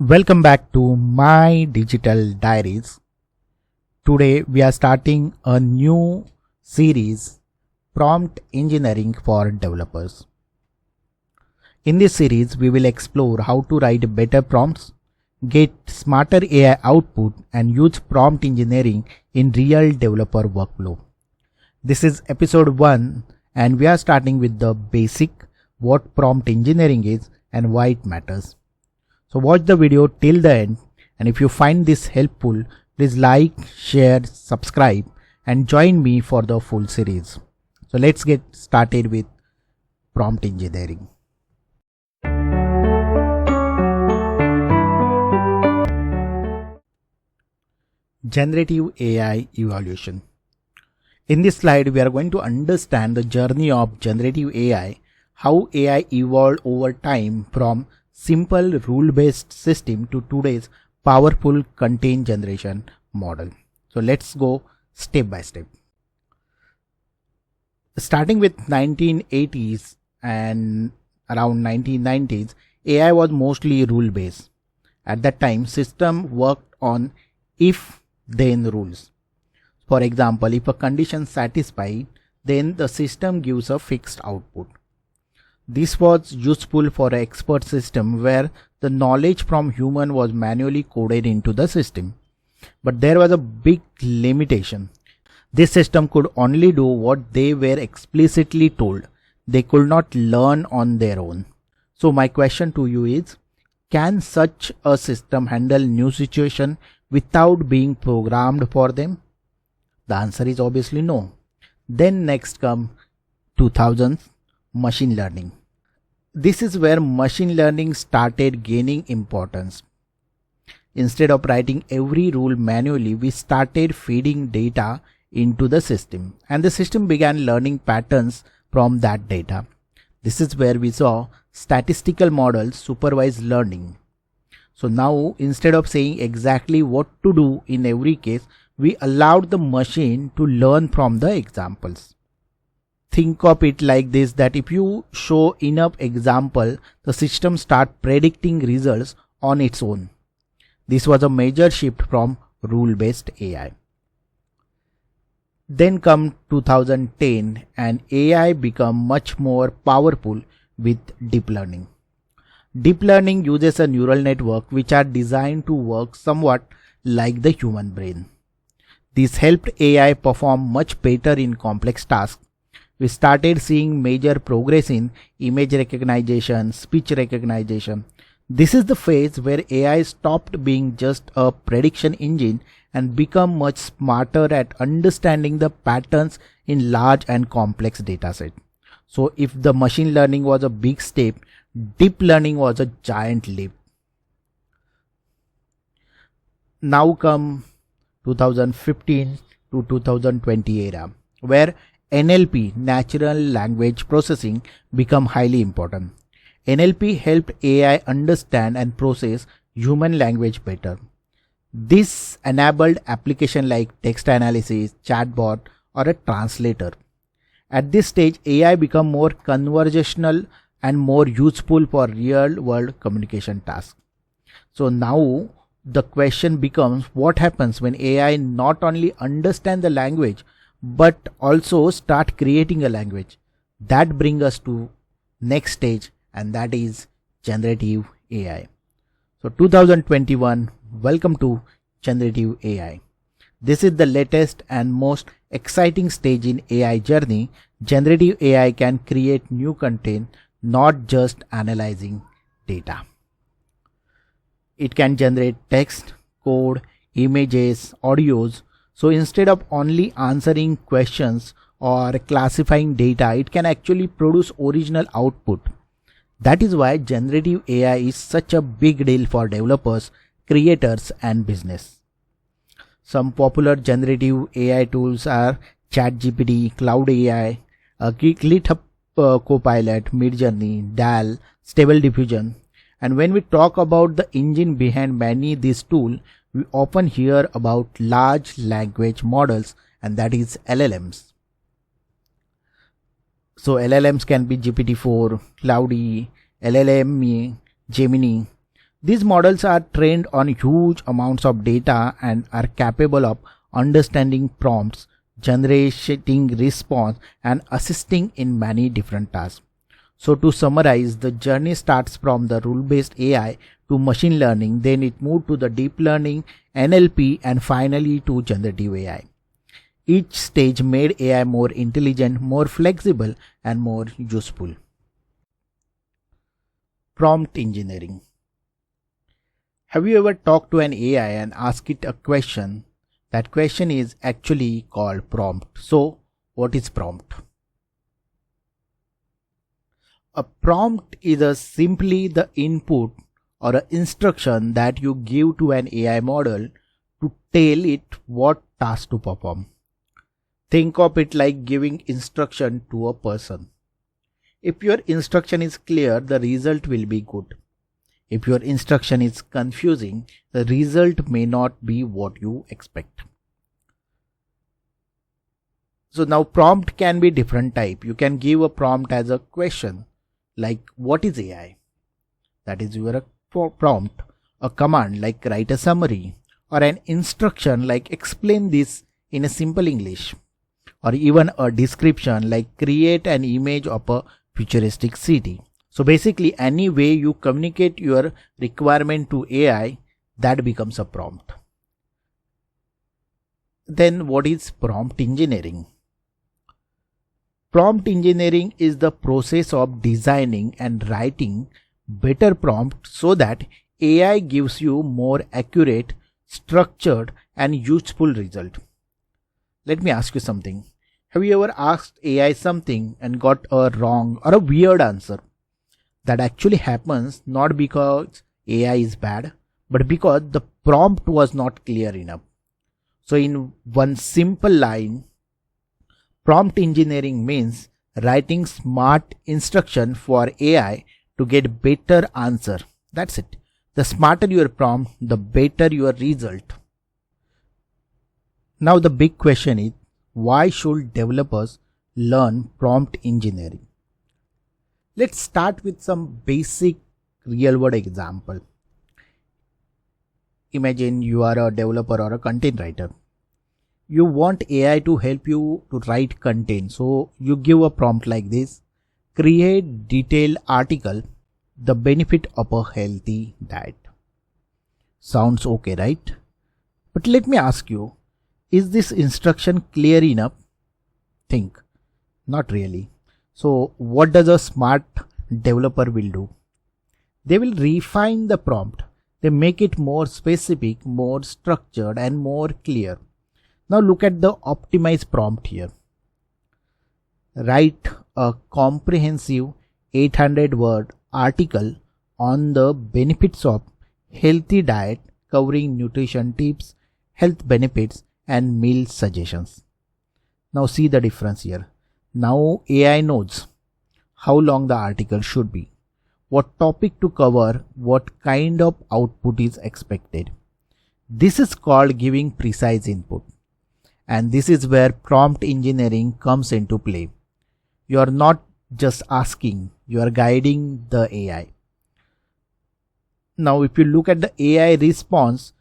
Welcome back to my digital diaries. Today we are starting a new series, Prompt Engineering for Developers. In this series, we will explore how to write better prompts, get smarter AI output, and use prompt engineering in real developer workflow. This is episode 1, and we are starting with the basic, what prompt engineering is and why it matters. So watch the video till the end, and if you find this helpful, please like, share, subscribe and join me for the full series. So let's get started with prompt engineering. Generative AI Evolution. In this slide, we are going to understand the journey of generative AI, how AI evolved over time from simple rule-based system to today's powerful content generation model. So let's go step by step. Starting with 1980s and around 1990s, AI was mostly rule-based. At that time, system worked on if-then rules. For example, if a condition is satisfied, then the system gives a fixed output. This was useful for an expert system where the knowledge from human was manually coded into the system. But there was a big limitation. This system could only do what they were explicitly told. They could not learn on their own. So my question to you is, can such a system handle new situation without being programmed for them? The answer is obviously no. Then next come 2000s machine learning. This is where machine learning started gaining importance. Instead of writing every rule manually, we started feeding data into the system, and the system began learning patterns from that data. This is where we saw statistical models supervised learning. So now, instead of saying exactly what to do in every case, we allowed the machine to learn from the examples. Think of it like this, that if you show enough example, the system starts predicting results on its own. This was a major shift from rule-based AI. Then come 2010 and AI became much more powerful with deep learning. Deep learning uses a neural network which are designed to work somewhat like the human brain. This helped AI perform much better in complex tasks. We started seeing major progress in image recognition, speech recognition. This is the phase where AI stopped being just a prediction engine and become much smarter at understanding the patterns in large and complex datasets. So if the machine learning was a big step, deep learning was a giant leap. Now come 2015 to 2020 era, where NLP, natural language processing, become highly important. NLP helped AI understand and process human language better. This enabled application like text analysis, chatbot, or a translator. At this stage, AI become more conversational and more useful for real-world communication tasks. So now the question becomes, what happens when AI not only understand the language but also start creating a language? That brings us to next stage, and that is generative AI. So 2021, welcome to generative AI. This is the latest and most exciting stage in AI journey. Generative AI can create new content, not just analyzing data. It can generate text, code, images, audios. So instead of only answering questions or classifying data, it can actually produce original output. That is why generative AI is such a big deal for developers, creators, and business. Some popular generative AI tools are ChatGPT, Cloud AI, GitHub Copilot, Midjourney, DAL, Stable Diffusion. And when we talk about the engine behind many of these tools, we often hear about large language models, and that is LLMs. So LLMs can be GPT-4, Cloudy, LLM, Gemini. These models are trained on huge amounts of data and are capable of understanding prompts, generating response, and assisting in many different tasks. So to summarize, the journey starts from the rule-based AI to machine learning, then it moved to the deep learning, NLP, and finally to generative AI. Each stage made AI more intelligent, more flexible, and more useful. Prompt engineering. Have you ever talked to an AI and asked it a question? That question is actually called prompt. So, what is prompt? A prompt is simply the input or an instruction that you give to an AI model to tell it what task to perform. Think of it like giving instruction to a person. If your instruction is clear, the result will be good. If your instruction is confusing, the result may not be what you expect. So now prompt can be different type. You can give a prompt as a question like what is AI? That is your prompt. A command like write a summary, or an instruction like explain this in a simple English, or even a description like create an image of a futuristic city. So basically any way you communicate your requirement to AI, that becomes a prompt. Then what is prompt engineering? Prompt engineering is the process of designing and writing better prompts so that AI gives you more accurate, structured, and useful result. Let me ask you something. Have you ever asked AI something and got a wrong or a weird answer? That actually happens not because AI is bad, but because the prompt was not clear enough. So in one simple line, prompt engineering means writing smart instruction for AI to get better answer. That's it. The smarter your prompt, the better your result. Now the big question is, why should developers learn prompt engineering? Let's start with some basic real world example. Imagine you are a developer or a content writer. You want AI to help you to write content. So you give a prompt like this: create detailed article, the benefit of a healthy diet. Sounds okay, right? But let me ask you, is this instruction clear enough? Think. Not really. So what does a smart developer will do? They will refine the prompt. They make it more specific, more structured, and more clear. Now look at the optimized prompt here. Write a comprehensive 800-word article on the benefits of healthy diet, covering nutrition tips, health benefits, and meal suggestions. Now see the difference here. Now AI knows how long the article should be, what topic to cover, what kind of output is expected. This is called giving precise input. And this is where prompt engineering comes into play. You are not just asking, you are guiding the AI. Now if you look at the AI response,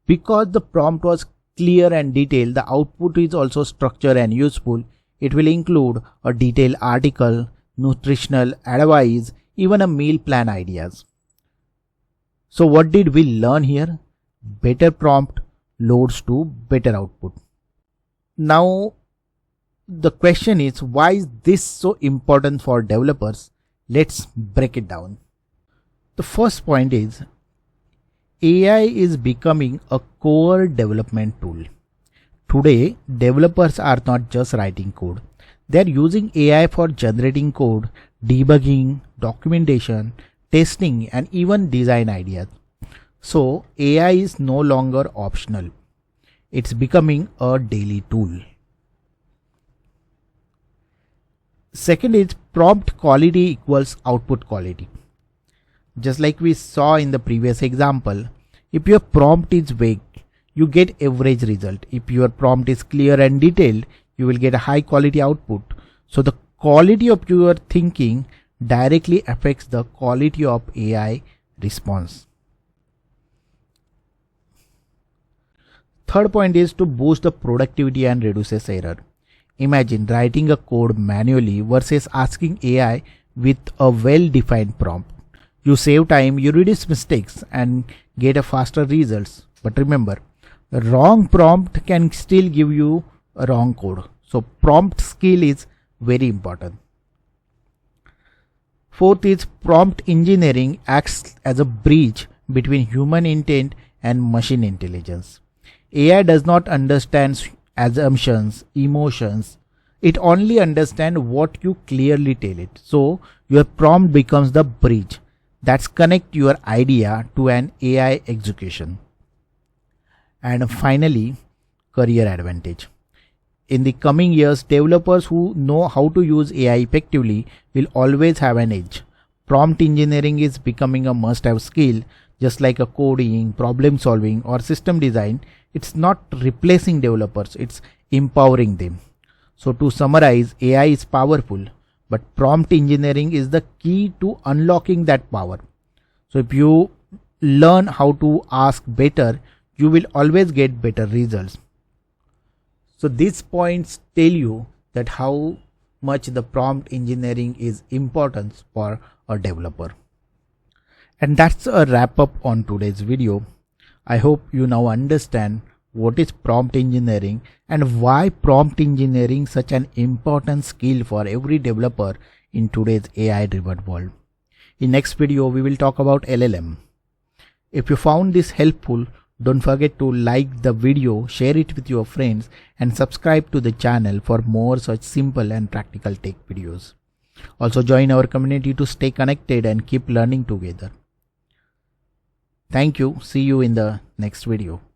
because the prompt was clear and detailed, the output is also structured and useful. It will include a detailed article, nutritional advice, even a meal plan ideas. So what did we learn here? Better prompt leads to better output. Now the question is, why is this so important for developers? Let's break it down. The first point is, AI is becoming a core development tool. Today, developers are not just writing code. They are using AI for generating code, debugging, documentation, testing, and even design ideas. So AI is no longer optional. It's becoming a daily tool. Second is, prompt quality equals output quality. Just like we saw in the previous example, if your prompt is vague, you get average result. If your prompt is clear and detailed, you will get a high quality output. So the quality of your thinking directly affects the quality of AI response. third point is to boost the productivity and reduces error. Imagine writing a code manually versus asking AI with a well-defined prompt. You save time, you reduce mistakes and get a faster results. But remember, the wrong prompt can still give you a wrong code. So prompt skill is very important. Fourth is prompt engineering acts as a bridge between human intent and machine intelligence. AI does not understand assumptions, emotions. It only understands what you clearly tell it. So your prompt becomes the bridge that's connect your idea to an AI execution. And finally, career advantage. In the coming years, developers who know how to use AI effectively will always have an edge. Prompt engineering is becoming a must-have skill, just like a coding, problem solving, or system design. It's not replacing developers, it's empowering them. So to summarize, AI is powerful, but prompt engineering is the key to unlocking that power. So if you learn how to ask better, you will always get better results. So these points tell you that how much the prompt engineering is important for a developer. And that's a wrap up on today's video. I hope you now understand what is prompt engineering and why prompt engineering is such an important skill for every developer in today's AI driven world. In next video, we will talk about LLM. If you found this helpful, don't forget to like the video, share it with your friends and subscribe to the channel for more such simple and practical tech videos. Also join our community to stay connected and keep learning together. Thank you. See you in the next video.